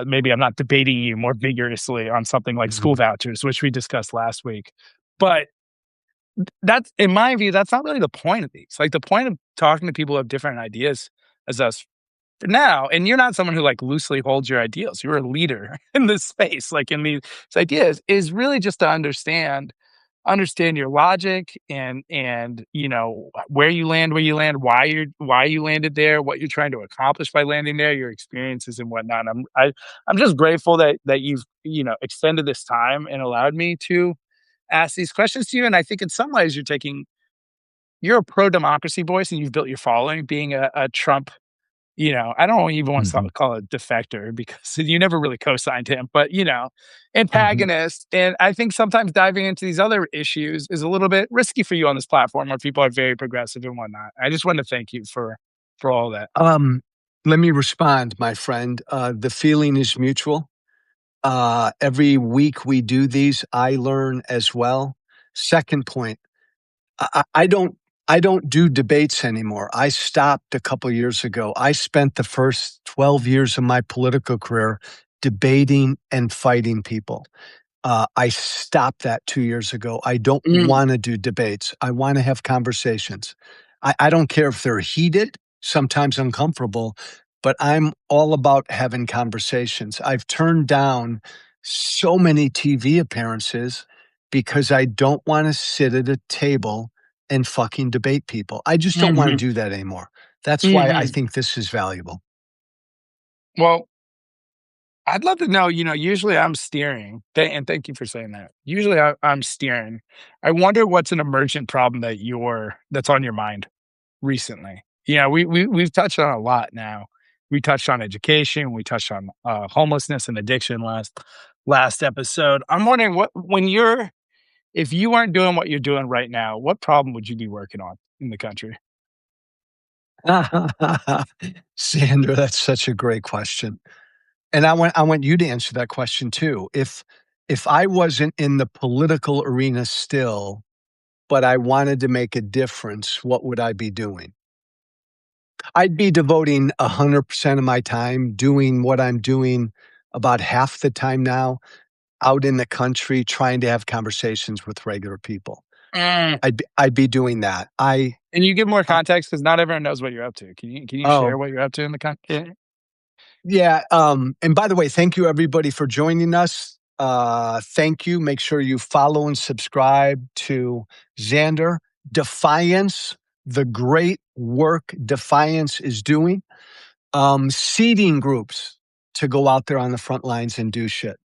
maybe I'm not debating you more vigorously on something like school vouchers, which we discussed last week. But that's, in my view, that's not really the point of these. Like, the point of talking to people who have different ideas as us for now, and you're not someone who like loosely holds your ideals. You're a leader in this space, like in these ideas, is really just to understand your logic and where you land, why you landed there, what you're trying to accomplish by landing there, your experiences and whatnot. I'm just grateful that you've extended this time and allowed me to ask these questions to you. And I think in some ways you're a pro democracy voice, and you've built your following being a Trump. I don't even want to call it defector, because you never really co-signed him, but antagonist. And I think sometimes diving into these other issues is a little bit risky for you on this platform where people are very progressive and whatnot. I just want to thank you for all that. Let me respond, my friend. The feeling is mutual. Every week we do these, I learn as well. Second point, I don't do debates anymore. I stopped a couple years ago. I spent the first 12 years of my political career debating and fighting people. I stopped that 2 years ago. I don't want to do debates. I want to have conversations. I don't care if they're heated, sometimes uncomfortable, but I'm all about having conversations. I've turned down so many TV appearances because I don't want to sit at a table and fucking debate people. I just don't want to do that anymore. That's why I think this is valuable. Well, I'd love to know, usually I'm steering, and thank you for saying that. Usually I'm steering. I wonder what's an emergent problem that's on your mind recently. We've touched on a lot now. We touched on education. We touched on homelessness and addiction last episode. I'm wondering if you weren't doing what you're doing right now, what problem would you be working on in the country? Sandra, that's such a great question. And I want you to answer that question too. If I wasn't in the political arena still, but I wanted to make a difference, what would I be doing? I'd be devoting 100% of my time doing what I'm doing about half the time now, out in the country trying to have conversations with regular people. I'd be doing that. And you give more context, because not everyone knows what you're up to. Can you share what you're up to in the country? Yeah. And by the way, thank you everybody for joining us. Thank you. Make sure you follow and subscribe to Xander. Defiance, the great work Defiance is doing. Seeding groups to go out there on the front lines and do shit.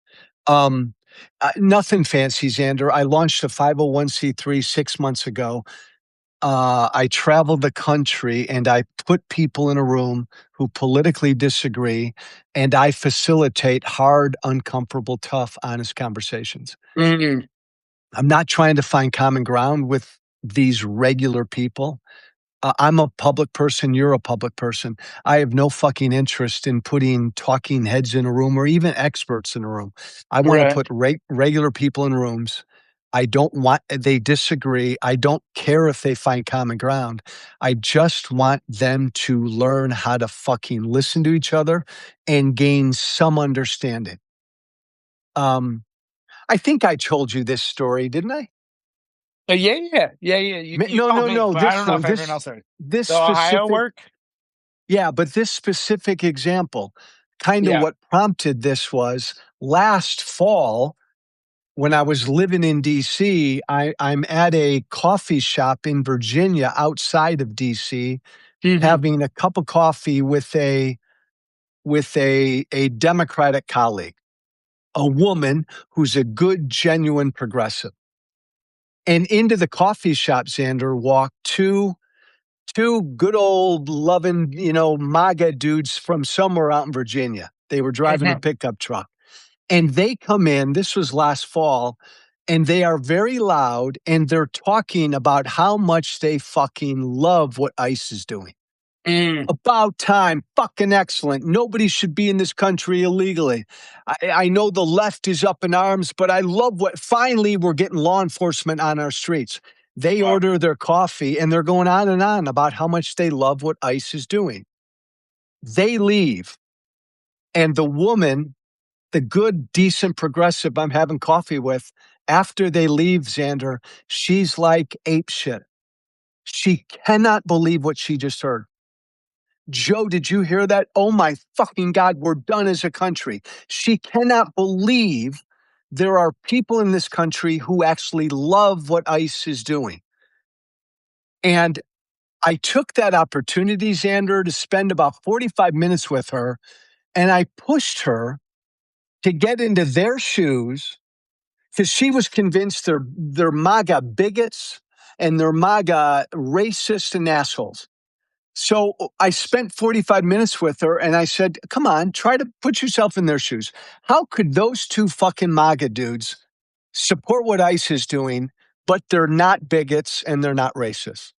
Nothing fancy, Xander. I launched a 501c3 6 months ago. I traveled the country and I put people in a room who politically disagree, and I facilitate hard, uncomfortable, tough, honest conversations. I'm not trying to find common ground with these regular people. I'm a public person. You're a public person. I have no fucking interest in putting talking heads in a room or even experts in a room. I want to put regular people in rooms. They disagree. I don't care if they find common ground. I just want them to learn how to fucking listen to each other and gain some understanding. I think I told you this story, didn't I? Yeah. No. I don't know if everyone else heard. The Ohio work? Yeah, but this specific example, what prompted this was last fall when I was living in D.C., I'm at a coffee shop in Virginia outside of D.C., having a cup of coffee with a Democratic colleague, a woman who's a good, genuine progressive. And into the coffee shop, Xander, walked two good old loving, MAGA dudes from somewhere out in Virginia. They were driving a pickup truck. And they come in, this was last fall, and they are very loud, and they're talking about how much they fucking love what ICE is doing. About time, fucking excellent. Nobody should be in this country illegally. I know the left is up in arms, but I love finally we're getting law enforcement on our streets. They order their coffee, and they're going on and on about how much they love what ICE is doing. They leave, and the woman the good, decent progressive I'm having coffee with, after they leave, Xander, she's like ape shit. She cannot believe what she just heard. Joe, did you hear that? Oh my fucking God, we're done as a country. She cannot believe there are people in this country who actually love what ICE is doing. And I took that opportunity, Xander, to spend about 45 minutes with her, and I pushed her to get into their shoes because she was convinced they're MAGA bigots and they're MAGA racists and assholes. So I spent 45 minutes with her and I said, come on, try to put yourself in their shoes. How could those two fucking MAGA dudes support what ICE is doing, but they're not bigots and they're not racist?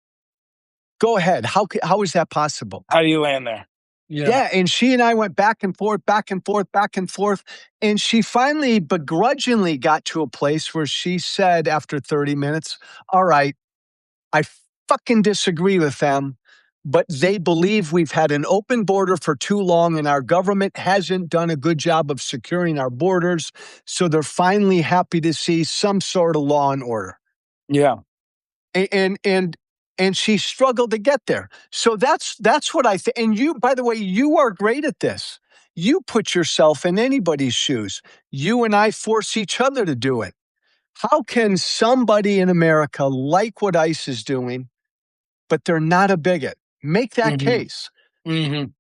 Go ahead. How is that possible? How do you land there? Yeah. And she and I went back and forth, back and forth, back and forth. And she finally begrudgingly got to a place where she said after 30 minutes, all right, I fucking disagree with them, but they believe we've had an open border for too long and our government hasn't done a good job of securing our borders. So they're finally happy to see some sort of law and order. Yeah. And she struggled to get there. So that's what I think. And you, by the way, you are great at this. You put yourself in anybody's shoes. You and I force each other to do it. How can somebody in America like what ICE is doing, but they're not a bigot? Make that case. And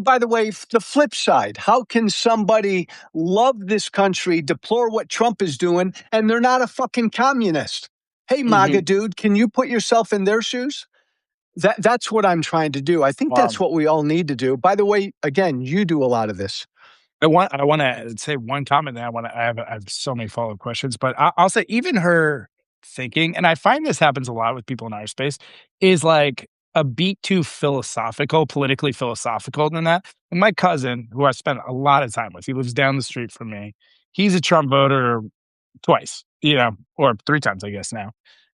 by the way, the flip side, how can somebody love this country, deplore what Trump is doing, and they're not a fucking communist? Hey, MAGA dude, can you put yourself in their shoes? That's what I'm trying to do. I think that's what we all need to do. By the way, again, you do a lot of this. I want to say one comment that I have so many follow-up questions, but I'll say even her thinking, and I find this happens a lot with people in our space, is like a beat too philosophical, politically philosophical than that. And my cousin, who I spent a lot of time with, he lives down the street from me. He's a Trump voter twice, or 3 times, I guess now.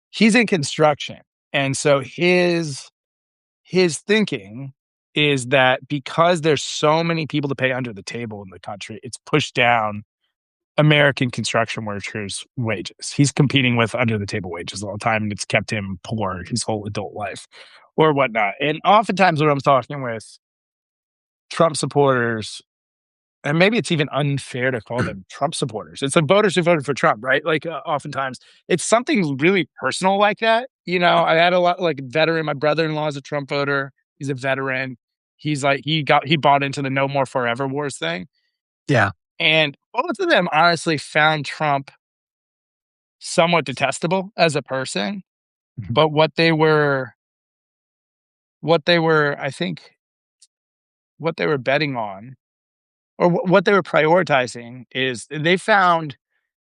He's in construction. And so his thinking is that because there's so many people to pay under the table in the country, it's pushed down American construction workers' wages. He's competing with under the table wages all the time, and it's kept him poor his whole adult life or whatnot. And oftentimes when I'm talking with Trump supporters, and maybe it's even unfair to call them Trump supporters. It's the voters who voted for Trump, right? Like oftentimes it's something really personal like that. I had a lot like veteran. My brother-in-law is a Trump voter. He's a veteran. He's like, he bought into the No More Forever Wars thing. Yeah. And both of them honestly found Trump somewhat detestable as a person. But what they were, I think, what they were betting on or what they were prioritizing is they found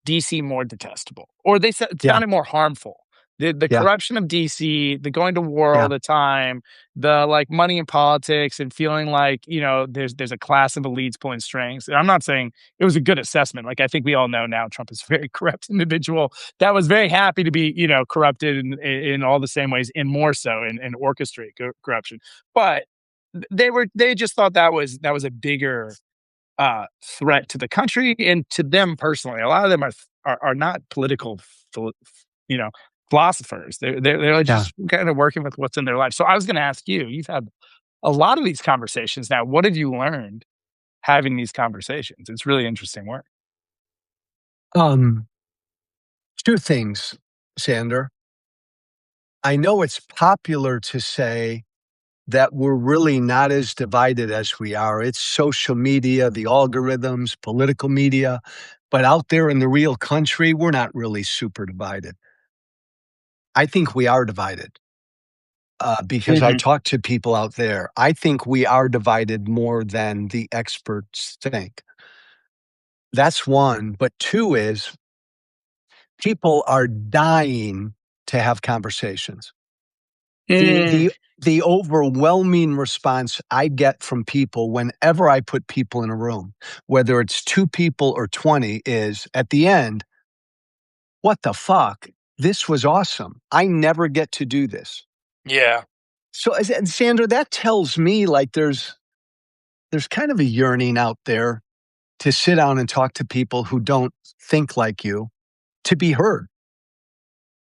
DC more detestable, or they found it more harmful. The corruption of DC, the going to war all the time, the like money in politics, and feeling like there's a class of elites pulling strings. And I'm not saying it was a good assessment. Like I think we all know now, Trump is a very corrupt individual that was very happy to be corrupted in all the same ways, and more so in orchestrate corruption. But they just thought that was a bigger threat to the country and to them personally. A lot of them are not political, philosophers. They're like just kind of working with what's in their life. So I was going to ask you. You've had a lot of these conversations now. What have you learned having these conversations? It's really interesting work. 2 things, Xander. I know it's popular to say that we're really not as divided as we are. It's social media, the algorithms, political media, but out there in the real country, we're not really super divided. I think we are divided because I talk to people out there. I think we are divided more than the experts think. That's one. But 2 is people are dying to have conversations. The overwhelming response I get from people whenever I put people in a room, whether it's 2 people or 20, is at the end, what the fuck? This was awesome. I never get to do this. Yeah. So, Xander, that tells me like there's kind of a yearning out there to sit down and talk to people who don't think like you, to be heard.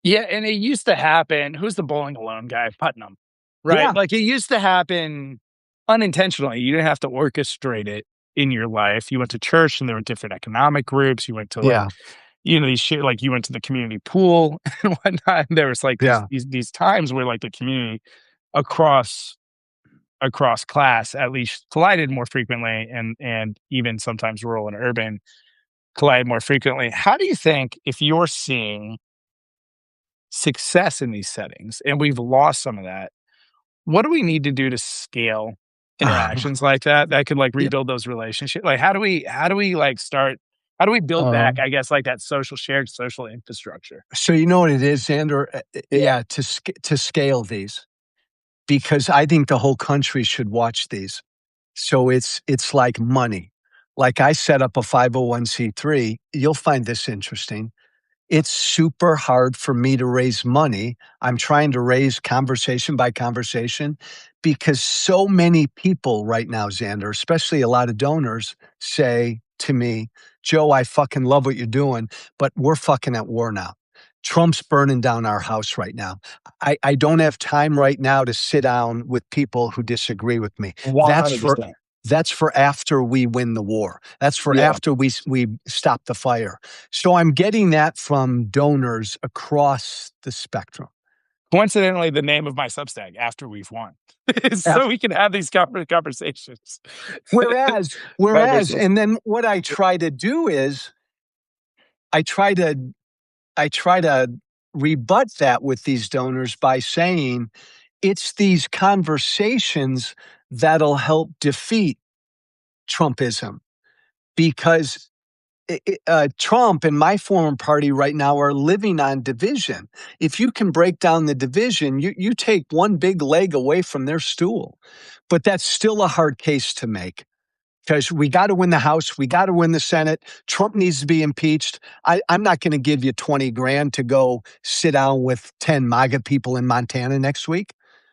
Yeah, and it used to happen. Who's the bowling alone guy? Putnam, right? Yeah, Like it used to happen unintentionally. You didn't have to orchestrate it in your life. You went to church and there were different economic groups. You went to like, yeah, these shit, like you went to the community pool and whatnot. And there was like yeah. these times where like the community across class at least collided more frequently, and even sometimes rural and urban collide more frequently. How do you think, if you're seeing success in these settings and we've lost some of that, what do we need to do to scale interactions like that could like Yeah, rebuild those relationships? Like how do we like start, how do we build back, um, I guess, like that shared social infrastructure? so you know what it is, Xander? Yeah. Yeah, to scale these, because I think the whole country should watch these. So it's like money. Like I set up a 501(c)(3). You'll find this interesting. It's super hard for me to raise money. I'm trying to raise conversation by conversation because so many people right now, Xander, especially a lot of donors, say to me, Joe, I fucking love what you're doing, but we're fucking at war now. Trump's burning down our house right now. I don't have time right now to sit down with people who disagree with me. That's for 100%. that's for after we win the war. That's for Yeah. after we stop the fire. So I'm getting that from donors across the spectrum. Coincidentally, the name of my Substack, After We've Won, is so Af- we can have these conversations. whereas, Conversations. and then what I try to do is I try to I try to rebut that with these donors by saying it's these conversations that'll help defeat Trumpism, because Trump and my former party right now are living on division. If you can break down the division, you take one big leg away from their stool. But that's still a hard case to make, because we got to win the House, we got to win the Senate. Trump needs to be impeached. I'm not going to give you 20 grand to go sit down with 10 MAGA people in Montana next week.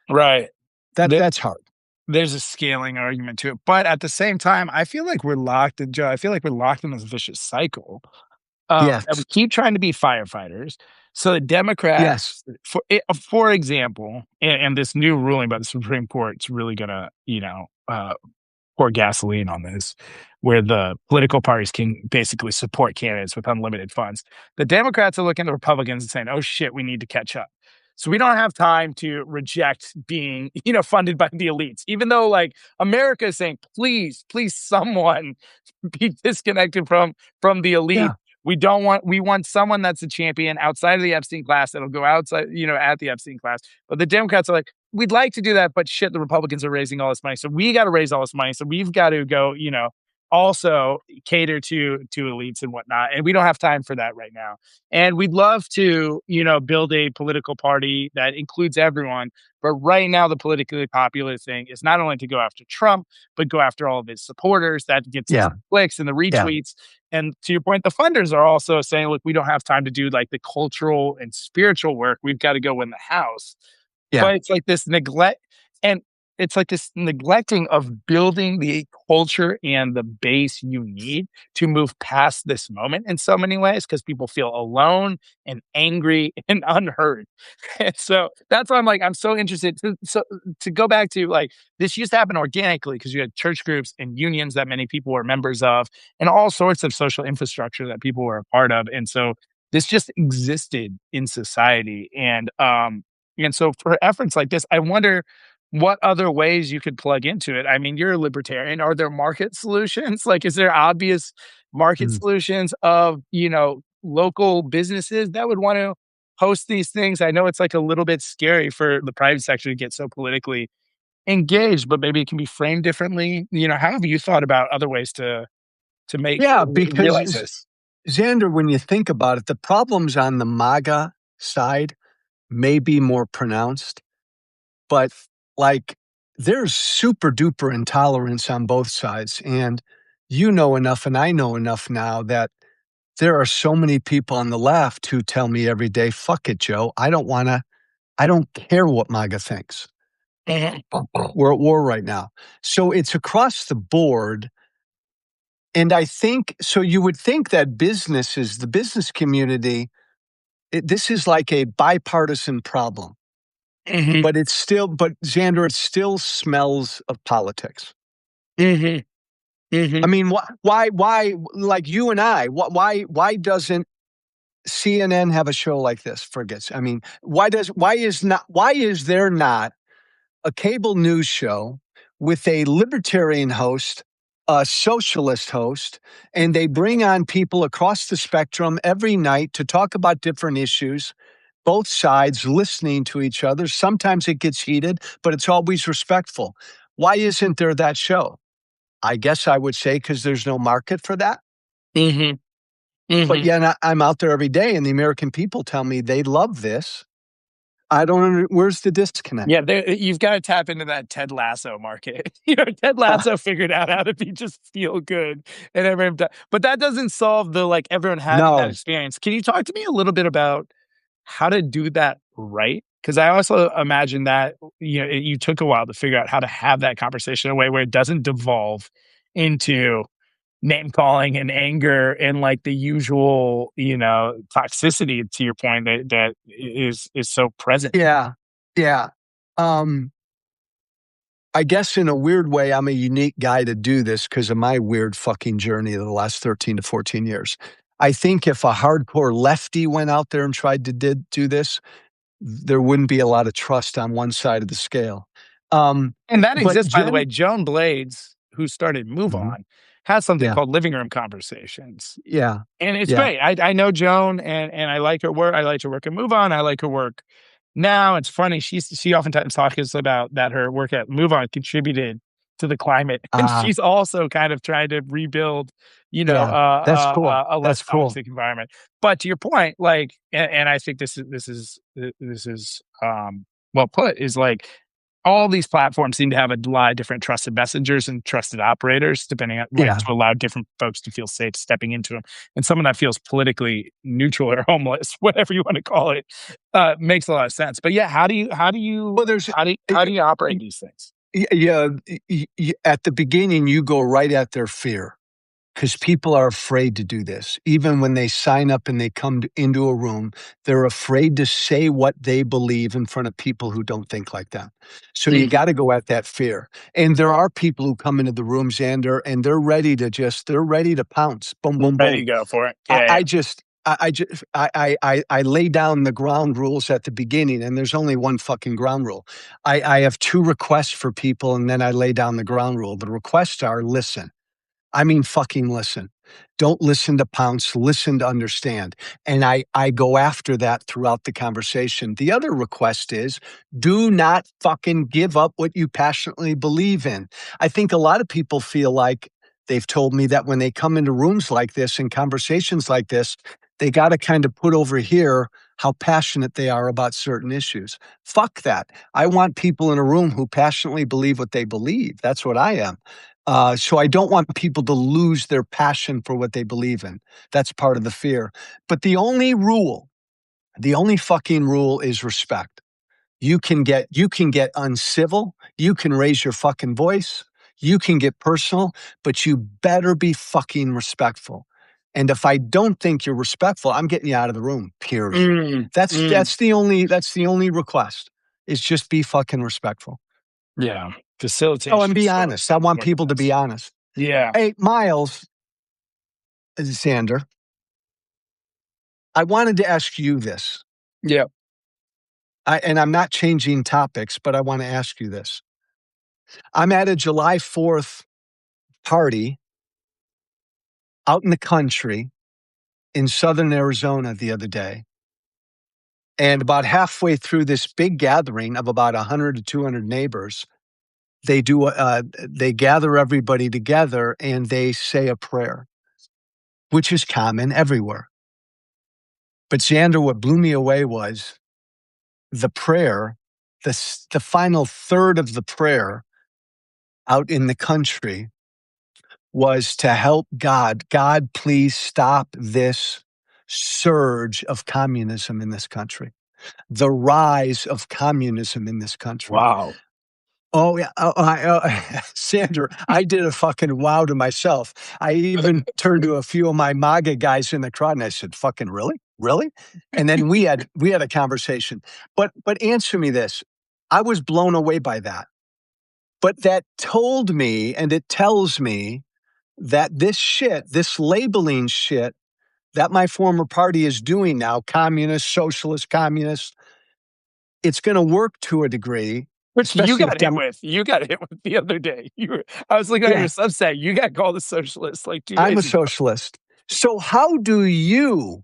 Right. There That's hard. there's a scaling argument to it, but at the same time, I feel like we're locked in, Joe, I feel like we're locked in this vicious cycle, that we Yes. keep trying to be firefighters. So the Yes. Democrats, for example, and this new ruling by the Supreme Court, it's really gonna, pour gasoline on this, where the political parties can basically support candidates with unlimited funds. The Democrats are looking at the Republicans and saying, "Oh shit, we need to catch up." So we don't have time to reject being, funded by the elites. Even though like America is saying, "Please, please, someone be disconnected from the elite." Yeah. We want someone that's a champion outside of the Epstein class that'll go outside, at the Epstein class. But the Democrats are like, we'd like to do that, but shit, the Republicans are raising all this money. So we got to raise all this money. So we've got to go, also cater to elites and whatnot. And we don't have time for that right now. And we'd love to, build a political party that includes everyone. But right now, the politically popular thing is not only to go after Trump, but go after all of his supporters. That gets us Yeah. the clicks and the Yeah. retweets. And to your point, the funders are also saying, look, we don't have time to do like the cultural and spiritual work. We've got to go win the House. Yeah. But it's like this neglect, and it's like this neglecting of building the culture and the base you need to move past this moment in so many ways, because people feel alone and angry and unheard. And so that's why I'm like, I'm so interested to go back to like, this used to happen organically because you had church groups and unions that many people were members of, and all sorts of social infrastructure that people were a part of. And so this just existed in society. And so for efforts like this, I wonder what other ways you could plug into it. I mean, you're a libertarian. Are there market solutions? Like, is there obvious market Mm. solutions of, local businesses that would want to host these things? I know it's like a little bit scary for the private sector to get so politically engaged, but maybe it can be framed differently. How have you thought about other ways to make Yeah, realize because this? Xander, when you think about it, the problems on the MAGA side may be more pronounced, but like there's super duper intolerance on both sides. And you know enough, and I know enough now that there are so many people on the left who tell me every day, fuck it, Joe. I don't care what MAGA thinks. We're at war right now. So it's across the board. And I think, so you would think that businesses, the business community, this is like a bipartisan problem, Mhm. but Xander, it still smells of politics. Mhm. I Mhm. mean, like you and I, why doesn't CNN have a show like this? I mean, why is there not a cable news show with a libertarian host, a socialist host, and they bring on people across the spectrum every night to talk about different issues, both sides listening to each other. Sometimes it gets heated, but it's always respectful. Why isn't there that show? I guess I would say because there's no market for that. Mhm. But Mhm. yeah, I'm out there every day, and the American people tell me they love this. I don't. Where's the disconnect? Yeah, you've gotta tap into that Ted Lasso market. Ted Uh, Lasso figured out how to be just feel good and everyone but that doesn't solve the, like, everyone having that no. experience. Can you talk to me a little bit about how to do that right? Because I also imagine that, you took a while to figure out how to have that conversation in a way where it doesn't devolve into name calling and anger and, like, the usual, toxicity, to your point, that is so present. Yeah. Yeah. Um, I guess in a weird way, I'm a unique guy to do this because of my weird fucking journey of the last 13 to 14 years. I think if a hardcore lefty went out there and tried to do this, there wouldn't be a lot of trust on one side of the scale. And that But exists, by the way. Joan Blades, who started Move Mhm. On, has something Yeah. called Living Room Conversations. Yeah. And it's Yeah. great. I know Joan, and I like her work. I like her work at Move On. I like her work now. It's funny. She oftentimes talks about that her work at Move On contributed to the climate, and Ah, she's also kind of trying to rebuild, yeah. That's cool. a less That's cool. toxic environment. But to your point, like, and I think this is well put. Is like all these platforms seem to have a lot of different trusted messengers and trusted operators, depending on, like, Yeah. to allow different folks to feel safe stepping into them. And someone that feels politically neutral or homeless, whatever you want to call it, makes a lot of sense. But yeah, Well, there's how do you operate these things? yeah, at the beginning, you go right at their fear because people are afraid to do this. Even when they sign up and they come into a room, they're afraid to say what they believe in front of people who don't think like them. So you Mhm. got to go at that fear. And there are people who come into the room, Xander, and they're ready to pounce. Boom, boom, Ready boom. to go for it. I, Yeah, I just, I lay down the ground rules at the beginning, and there's only one fucking ground rule. I have two requests for people, and then I lay down the ground rule. The requests are listen. I mean, fucking listen. Don't listen to pounce, listen to understand. And I go after that throughout the conversation. The other request is do not fucking give up what you passionately believe in. I think a lot of people feel like they've told me that when they come into rooms like this and conversations like this, they got to kind of put over here how passionate they are about certain issues. Fuck that. I want people in a room who passionately believe what they believe. That's what I am. So I don't want people to lose their passion for what they believe in. That's part of the fear. But the only fucking rule is respect. You can get uncivil, you can raise your fucking voice, you can get personal, but you better be fucking respectful. And if I don't think you're respectful, I'm getting you out of the room. Period. Mm, mm, That's the only request is just be fucking respectful. yeah. Oh, and Facilitation be is so honest. I want important. people to be honest. Yeah. Hey, Miles, Xander, I wanted to ask you this. Yeah. And I'm not changing topics, but I want to ask you this. I'm at a July 4th party out in the country in southern Arizona the other day. And about halfway through this big gathering of about 100 to 200 neighbors, they gather everybody together and they say a prayer, which is common everywhere. But Xander, what blew me away was the prayer, the final third of the prayer out in the country was to help God. God, please stop this surge of communism in this country, the rise of communism in this country. Wow. Oh yeah, Sander, I did a fucking wow to myself. I even turned to a few of my MAGA guys in the crowd, and I said, "Fucking really, really?" And then we had a conversation. But answer me this: I was blown away by that. But that told me, and it tells me that this shit, this labeling shit that my former party is doing now, communist, socialist, communist, it's going to work to a degree, Which you especially if got hit with. You got hit with the other day. I was looking at your yeah, Substack. You got called a socialist like 2 I'm a days ago. socialist. So how do you,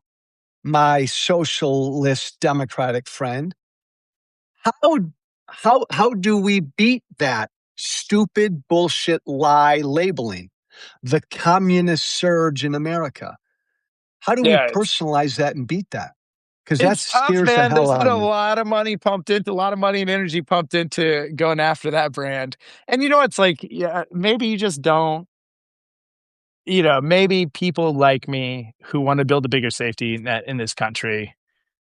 my socialist democratic friend, how how do we beat that stupid bullshit lie labeling? The communist surge in America. How do we Yeah, personalize that and beat that? Because that it's tough, scares the man. hell There's been out a of me. lot of money pumped into, a lot of money and energy pumped into going after that brand. And you know, it's like, yeah, maybe you just don't, maybe people like me who want to build a bigger safety net in this country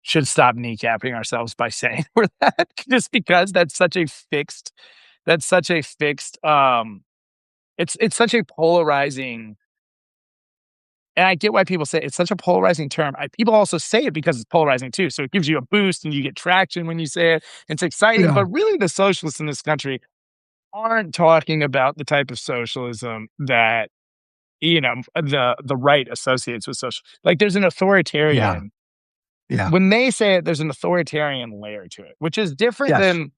should stop kneecapping ourselves by saying we're that, just because that's such a fixed, it's such a polarizing, and I get why people say it's such a polarizing term. People also say it because it's polarizing too. So it gives you a boost and you get traction when you say it. It's exciting, Yeah. but really the socialists in this country aren't talking about the type of socialism that, the right associates with social. Like there's an Yeah. authoritarian, Yeah. when they say it, there's an authoritarian layer to it, which is different Yes. than,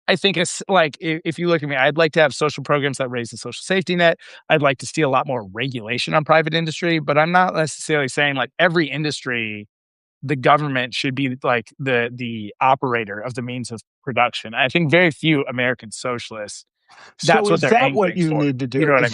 I think it's like, if you look at me, I'd like to have social programs that raise the social safety net. I'd like to see a lot more regulation on private industry, but I'm not necessarily saying like every industry, the government should be like the operator of the means of production. I think very few American socialists, So that's what is they're that what angling you for. need to You do? know what I mean?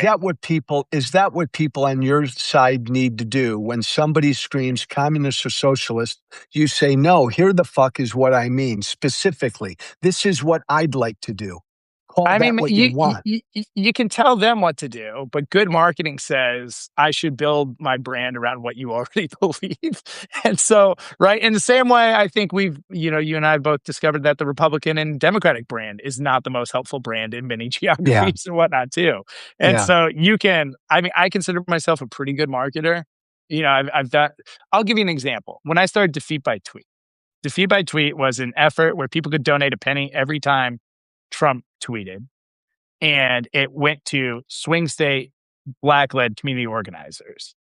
Is that what people on your side need to do when somebody screams communist or socialist? You say, no, here the fuck is what I mean specifically. This is what I'd like to do. Call I that mean, what you want. you can tell them what to do, but good marketing says I should build my brand around what you already believe. And so, right, in the same way, I think you and I have both discovered that the Republican and Democratic brand is not the most helpful brand in many Yeah. geographies and whatnot too. And Yeah. so I mean, I consider myself a pretty good marketer. I've done, I'll give you an example. When I started Defeat by Tweet was an effort where people could donate a penny every time Trump tweeted, and it went to swing state black led community organizers.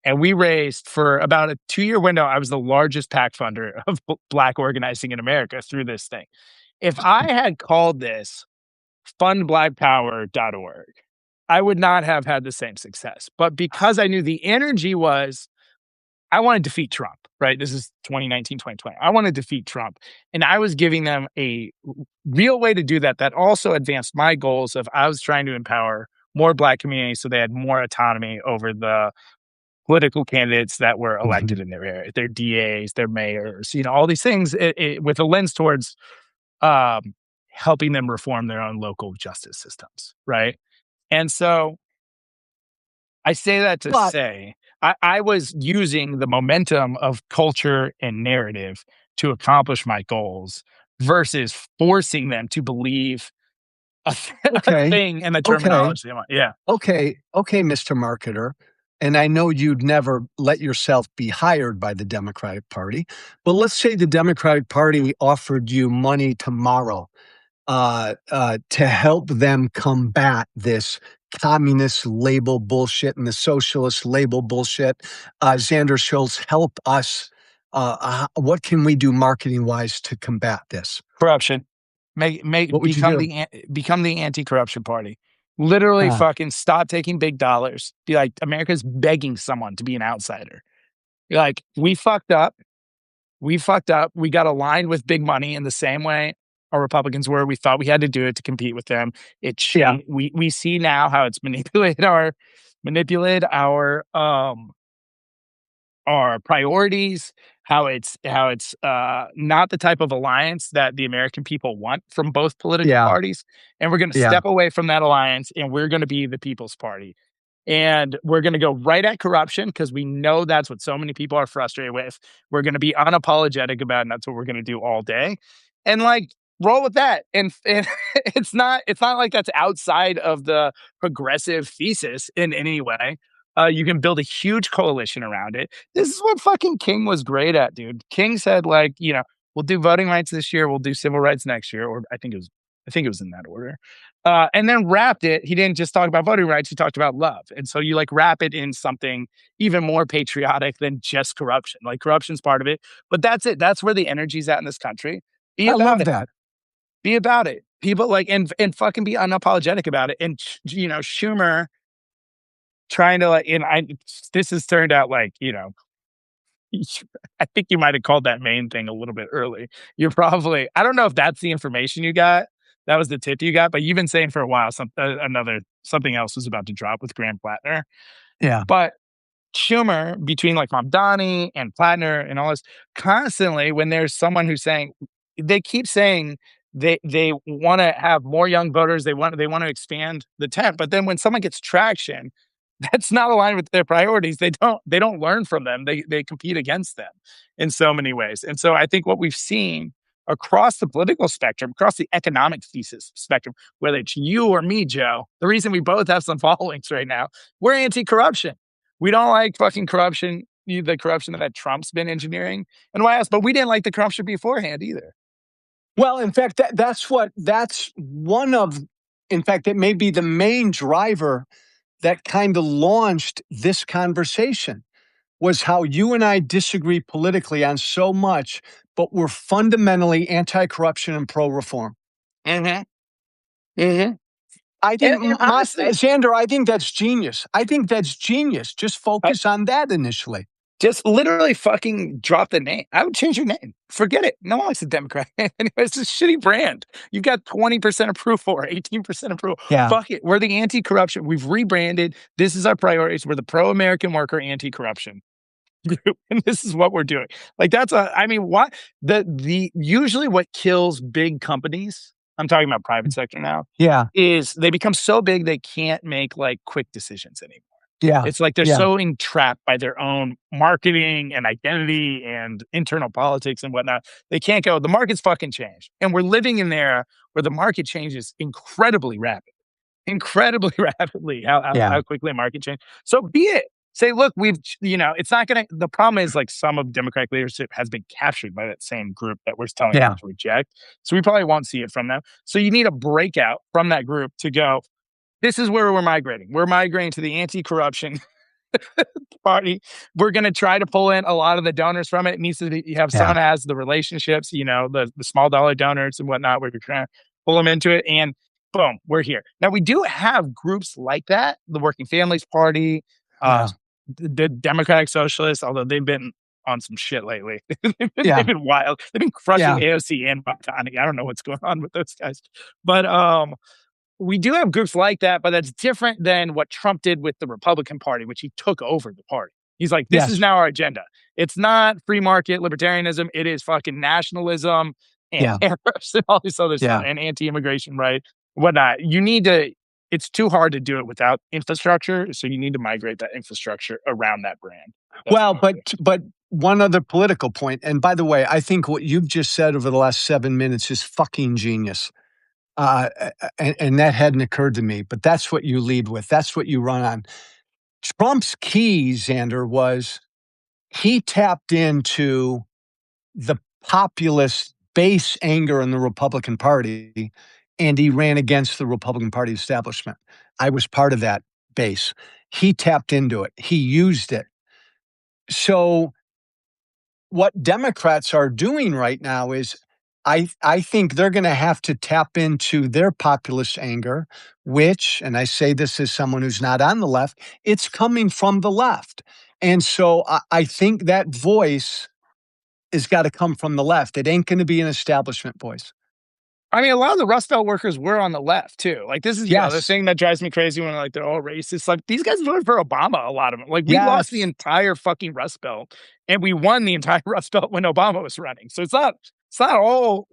And we raised, for about a 2-year window, I was the largest PAC funder of black organizing in America through this thing. If I had called this fundblackpower.org, I would not have had the same success. But because I knew the energy was, I want to defeat Trump, right? This is 2019, 2020. I want to defeat Trump. And I was giving them a real way to do that, that also advanced my goals of, I was trying to empower more black communities so they had more autonomy over the political candidates that were elected Mhm. in their area, their DAs, their mayors, all these things, with a lens towards um, helping them reform their own local justice systems, right? And so I say that to But say I was using the momentum of culture and narrative to accomplish my goals versus forcing them to believe a okay. thing and the Okay. terminology they want. Yeah. Okay, Mr. Marketer. And I know you'd never let yourself be hired by the Democratic Party, but let's say the Democratic Party offered you money tomorrow to help them combat this communist label bullshit and the socialist label bullshit. Xander Schultz, help us. What can we do marketing wise to combat this? Corruption. Make What would you do? become the anti-corruption party. Literally Uh, fucking stop taking big dollars. Be like, America's begging someone to be an outsider. Be like, we fucked up. We fucked up. We got aligned with big money in the same way our Republicans were. We thought we had to do it to compete with them. It yeah, changed. We see now how it's manipulated our priorities, how it's not the type of alliance that the American people want from both political yeah, parties. And we're going to yeah, step away from that alliance, and we're going to be the people's party. And we're going to go right at corruption because we know that's what so many people are frustrated with. We're going to be unapologetic about it, and that's what we're going to do all day. And like, roll with that. And it's not like that's outside of the progressive thesis in any way. You can build a huge coalition around it. This is what fucking King was great at, dude. King said, like, we'll do voting rights this year, we'll do civil rights next year, or I think it was in that order. And then wrapped it. He didn't just talk about voting rights; he talked about love. And so you like wrap it in something even more patriotic than just corruption. Like corruption's part of it, but that's it. That's where the energy's at in this country. Be I about love it. that. Be about it. People like and fucking be unapologetic about it. And Schumer trying to like, and this has turned out like I think you might have called that main thing a little bit early. You're probably I don't know if that's the information you got. That was the tip you got, but you've been saying for a while something else was about to drop with Graham Plattner. Yeah. But Schumer, between like Mamdani and Plattner and all this, constantly when there's someone who's saying they keep saying they want to have more young voters, they want to expand the tent, but then when someone gets traction, that's not aligned with their priorities. They don't learn from them. They compete against them in so many ways. And so I think what we've seen across the political spectrum, across the economic thesis spectrum, whether it's you or me, Joe, the reason we both have some followings right now, we're anti-corruption. We don't like fucking corruption, the corruption that Trump's been engineering and why else, but we didn't like the corruption beforehand either. Well, in fact, in fact, it may be the main driver that kind of launched this conversation was how you and I disagree politically on so much, but we're fundamentally anti-corruption and pro-reform. Mm-hmm. Mm-hmm. I think, And honestly, Xander, I think that's genius. I think that's genius. Just focus on that initially. just literally fucking drop the name. I would change your name. Forget it. No one likes a Democrat. It's a shitty brand. You've got 20% approval or 18% approval. Yeah. Fuck it. We're the anti-corruption. We've rebranded. This is our priorities. We're the pro-American worker anti-corruption group. And this is what we're doing. Like what usually what kills big companies, I'm talking about private sector now, is they become so big they can't make like quick decisions anymore. Yeah. It's like they're so entrapped by their own marketing and identity and internal politics and whatnot. They can't go, the market's fucking changed. And we're living in there where the market changes incredibly rapidly, how quickly a market change. So be it. Say, look, it's not going to, the problem is like some of Democratic leadership has been captured by that same group that we're telling them to reject. So we probably won't see it from them. So you need a breakout from that group to go, this is where we're migrating. We're migrating to the anti-corruption party. We're going to try to pull in a lot of the donors from it. It needs to be, you have someone who has the relationships, the small dollar donors and whatnot. We're trying to pull them into it and boom, we're here. Now we do have groups like that. The Working Families Party, the Democratic Socialists, although they've been on some shit lately. They've been wild. They've been crushing AOC and Mamdani. I don't know what's going on with those guys. But we do have groups like that, but that's different than what Trump did with the Republican Party, which he took over the party. He's like, this is now our agenda. It's not free market libertarianism. It is fucking nationalism and tariffs and all this other stuff and anti-immigration, right? Whatnot. It's too hard to do it without infrastructure. So you need to migrate that infrastructure around that brand. But one other political point, and by the way, I think what you've just said over the last 7 minutes is fucking genius. And that hadn't occurred to me, but that's what you lead with. That's what you run on. Trump's key, Xander, was he tapped into the populist base anger in the Republican Party, and he ran against the Republican Party establishment. I was part of that base. He tapped into it. He used it. So what Democrats are doing right now is I think they're going to have to tap into their populist anger, which, and I say this as someone who's not on the left, it's coming from the left. And so I think that voice has got to come from the left. It ain't going to be an establishment voice. I mean, a lot of the Rust Belt workers were on the left too. Like this is the thing that drives me crazy when like they're all racist. Like these guys voted for Obama, a lot of them. Like we lost the entire fucking Rust Belt, and we won the entire Rust Belt when Obama was running. So it's not all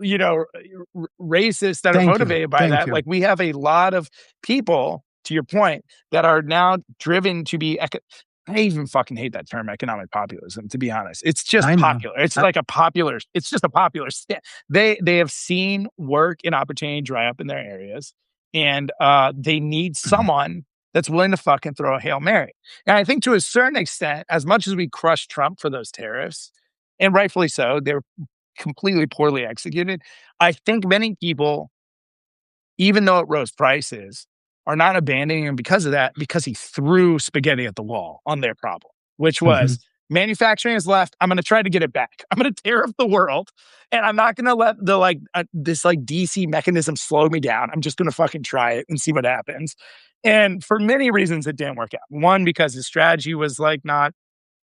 racists that are motivated by that. Like we have a lot of people, to your point, that are now driven to be I even fucking hate that term economic populism, to be honest. It's just I know. popular. It's like it's just a popular they have seen work and opportunity dry up in their areas, and they need someone that's willing to fucking throw a Hail Mary. And I think to a certain extent, as much as we crush Trump for those tariffs, and rightfully so, they're completely poorly executed. I think many people, even though it rose prices, are not abandoning him because of that, because he threw spaghetti at the wall on their problem, which Mhm. was manufacturing is left. I'm going to try to get it back. I'm going to tear up the world, and I'm not going to let the this DC mechanism slow me down. I'm just going to fucking try it and see what happens. And for many reasons, it didn't work out. One, because his strategy was not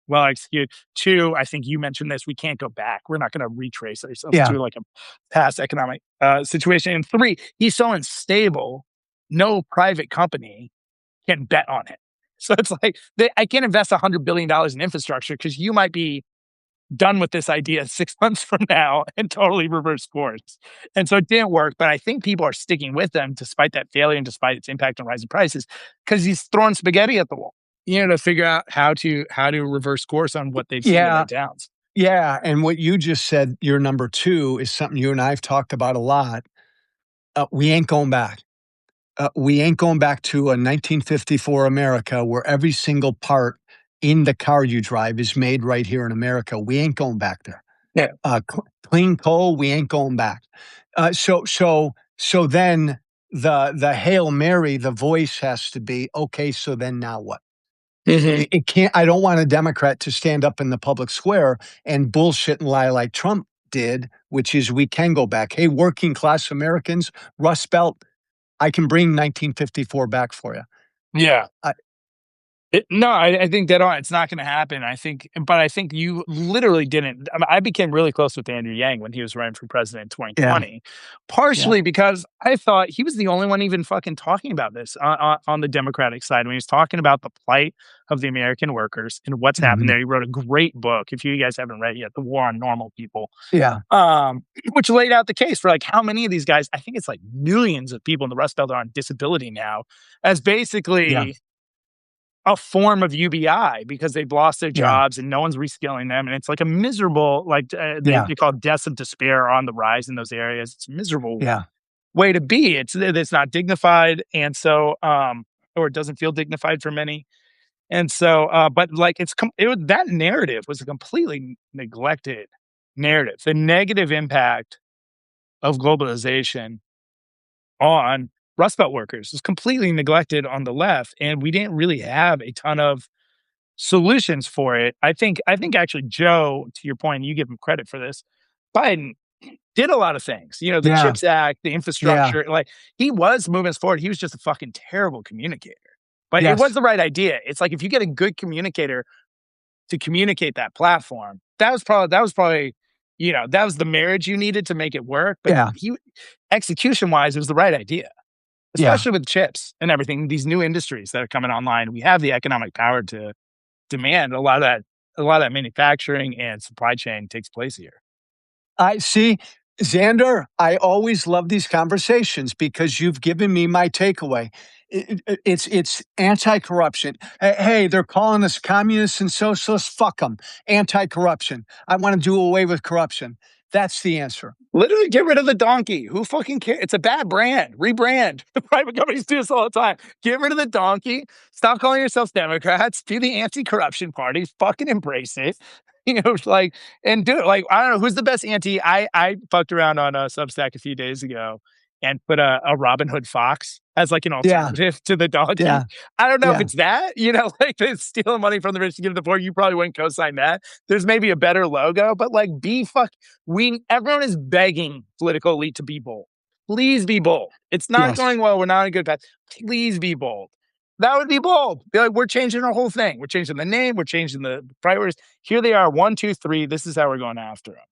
well executed. Two, I think you mentioned this. We can't go back. We're not going to retrace ourselves Yeah. to a past economic situation. And three, he's so unstable. No private company can bet on it. So it's like I can't invest $100 billion in infrastructure because you might be done with this idea 6 months from now and totally reverse course. And so it didn't work. But I think people are sticking with them despite that failure and despite its impact on rising prices because he's throwing spaghetti at the wall, to figure out how to reverse course on what they've seen in their Yeah. towns. Yeah. And what you just said, your number two, is something you and I have talked about a lot. We ain't going back. We ain't going back to a 1954 America where every single part in the car you drive is made right here in America. We ain't going back there. Yeah. Clean coal, we ain't going back. So then the Hail Mary, the voice has to be, okay, so then now what? Mm-hmm. It can't. I don't want a Democrat to stand up in the public square and bullshit and lie like Trump did, which is we can go back. Hey, working class Americans, Rust Belt, I can bring 1954 back for you. Yeah. I No, I think that it's not going to happen. But I think you literally didn't. I became really close with Andrew Yang when he was running for president in Yeah, 2020, yeah. partially because I thought he was the only one even fucking talking about this on the Democratic side when he was talking about the plight of the American workers and what's happened Mhm. there. He wrote a great book. If you guys haven't read it yet, The War on Normal People, Yeah, which laid out the case for how many of these guys. I think it's millions of people in the Rust Belt are on disability now, as yeah, basically a form of UBI because they've lost their yeah, jobs and no one's reskilling them. And it's a miserable, yeah, they call it deaths of despair on the rise in those areas. It's a miserable yeah, way to be. It's not dignified. And so, or it doesn't feel dignified for many. And so, but that narrative was a completely neglected narrative. The negative impact of globalization on Rust Belt workers was completely neglected on the left. And we didn't really have a ton of solutions for it. I think actually Joe, to your point, you give him credit for this. Biden did a lot of things. The yeah, CHIPS Act, the yeah. infrastructure, he was moving us forward. He was just a fucking terrible communicator. But it was Yes, the right idea. It's if you get a good communicator to communicate that platform, that was probably, that was the marriage you needed to make it work. But yeah, execution wise, it was the right idea, yeah. especially with chips and everything, these new industries that are coming online. We have the economic power to demand a lot of that manufacturing and supply chain takes place here. I see, Xander, I always love these conversations because you've given me my takeaway. It's anti-corruption. Hey, they're calling us communists and socialists. Fuck them. Anti-corruption. I want to do away with corruption. That's the answer. Literally get rid of the donkey. Who fucking cares? It's a bad brand. Rebrand. The private companies do this all the time. Get rid of the donkey. Stop calling yourselves Democrats. Be the anti-corruption party. Fucking embrace it. And do it. I don't know who's the best anti. I fucked around on a Substack a few days ago and put a Robin Hood fox as an Yeah, alternative to the donkey. yeah, I don't know if yeah, it's that, they're stealing money from the rich to give to the poor. You probably wouldn't co-sign that. There's maybe a better logo, but everyone is begging political elite to be bold. Please be bold. It's not yes, going well. We're not on a good path. Please be bold. That would be bold. Be we're changing our whole thing. We're changing the name. We're changing the priorities. Here they are. 1, 2, 3. This is how we're going after them.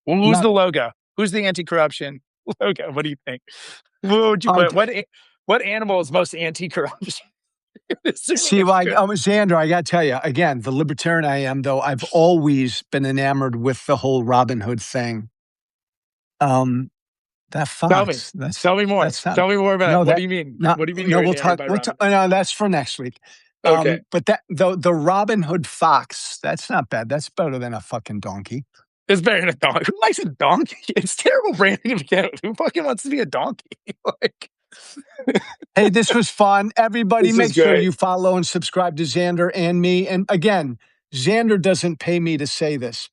Well, who's love the it. logo? Who's the anti-corruption logo? What do you think? What would you I put? What animal is most anti-corruption? Assuming see. it's Like, good. Xander, I got to tell you again, the libertarian I am, though, I've always been enamored with the whole Robin Hood thing. Um, That Tell me. fox, Tell me more. that's not Tell me more about it. no, What that do you mean? no, What do you mean no, you're enamored by we'll Robin? talk no, that's for next week. Okay. But the Robin Hood fox, that's not bad. That's better than a fucking donkey. It's better than a donkey. Who likes a donkey? It's terrible branding. Who fucking wants to be a donkey? Like, hey, this was fun. Everybody, This was make sure great. you follow and subscribe to Xander and me. And again, Xander doesn't pay me to say this.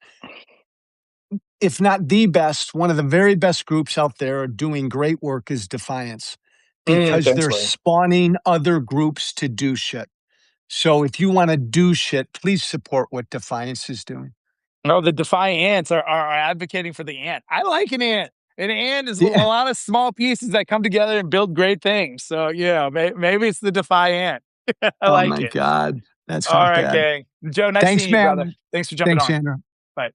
If not the best, one of the very best groups out there doing great work is Defiance, because Thanks, they're Ray. spawning other groups to do shit. So if you want to do shit, please support what Defiance is doing. No, the Defy Ants are advocating for the ant. I like an ant. An ant is a Yeah. lot of small pieces that come together and build great things. So, yeah, maybe it's the Defy Ant. I Oh like my it. God. That's All not right, bad. gang. Joe, nice Thanks, seeing you, brother. man. Thanks for jumping Thanks, on. Xander. Bye.